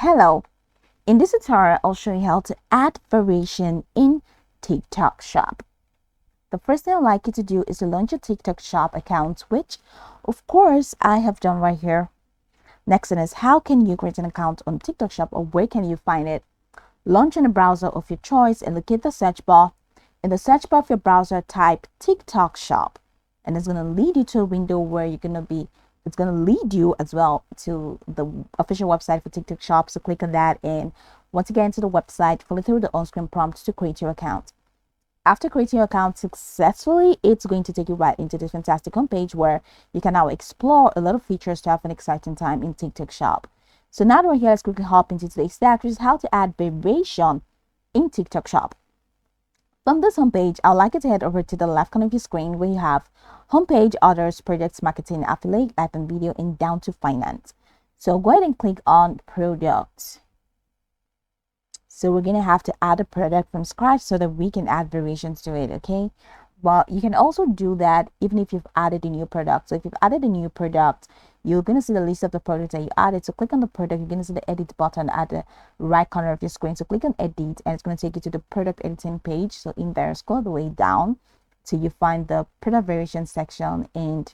Hello, in this tutorial I'll show you how to add variation in TikTok shop. The first thing I'd like you to do is to launch your TikTok shop account, which of course I have done right here. Next thing is, how can you create an account on TikTok shop, or where can you find it? Launch in a browser of your choice and locate the search bar. In the search bar of your browser, type TikTok shop, and it's going to lead you to a window where you're going to be it's going to lead you as well to the official website for TikTok shop. So click on that, and once you get into the website, follow through the on-screen prompt to create your account. After creating your account successfully, it's going to take you right into this fantastic homepage where you can now explore a lot of features to have an exciting time in TikTok shop. So now that we're here, let's quickly hop into today's stack, which is how to add variation in TikTok shop. From this homepage, I'd like you to head over to the left corner of your screen where you have homepage, others, projects, marketing, affiliate, live and video, and down to finance. So go ahead and click on products. So we're going to have to add a product from scratch so that we can add variations to it, okay? But you can also do that even if you've added a new product. So if you've added a new product, you're going to see the list of the products that you added. So click on the product. You're going to see the edit button at the right corner of your screen. So click on edit, and it's going to take you to the product editing page. So in there, scroll the way down till you find the product variation section, and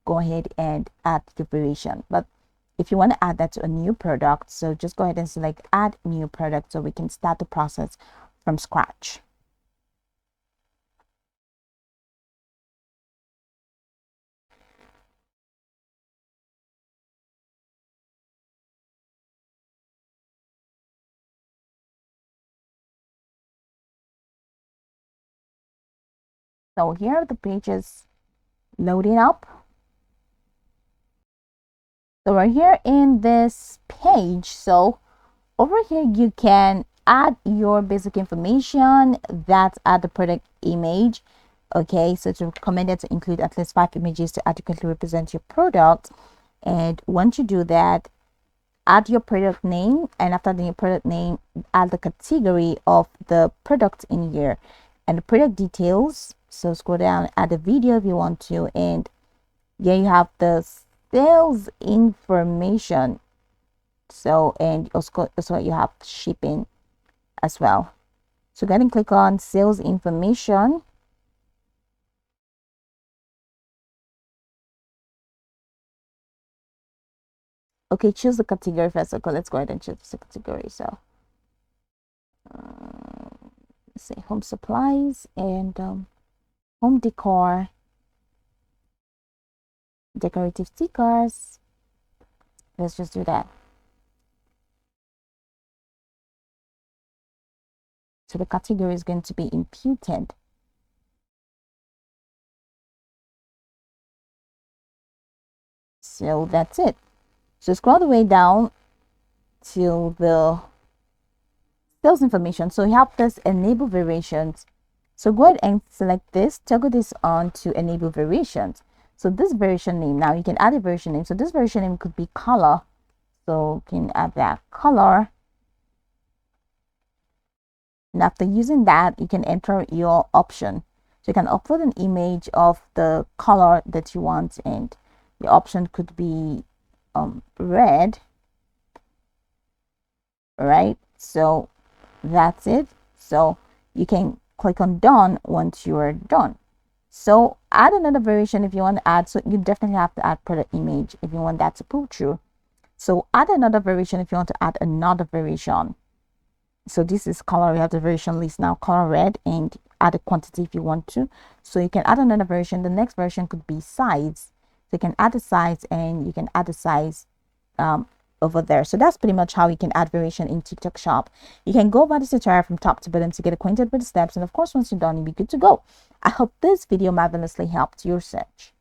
go ahead and add the variation. But if you want to add that to a new product, so just go ahead and select add new product so we can start the process from scratch. So here are the pages loading up. So we're here in this page. So over here you can add your basic information that's at the product image. Okay, so it's recommended to include at least 5 images to adequately represent your product. And once you do that, add your product name, and after the product name, add the category of the product in here and the product details. So scroll down, add a video if you want to, and here you have the sales information. So, and also you have shipping as well. So go ahead and click on sales information. Okay, choose the category first. Okay, let's go ahead and choose the category. So let's say home supplies and home decor, decorative stickers. Let's just do that. So the category is going to be imputed. So that's it. So scroll the way down to the sales information. So you have this enable variations. So go ahead and select this, toggle this on to enable variations. So this variation name, now you can add a variation name. So this variation name could be color. So you can add that color. And after using that, you can enter your option. So you can upload an image of the color that you want, and the option could be red. Right? So that's it. So you can click on done once you are done. So add another variation if you want to add. So you definitely have to add product image if you want that to pull through. So add another variation if you want to add another variation. So this is color. We have the variation list now, color red, and add a quantity if you want to. So you can add another version. The next version could be size. So you can add the size, and you can add the size over there. So that's pretty much how you can add variation in TikTok shop. You can go over this tutorial from top to bottom to get acquainted with the steps, and of course once you're done, you'll be good to go. I hope this video marvelously helped your search.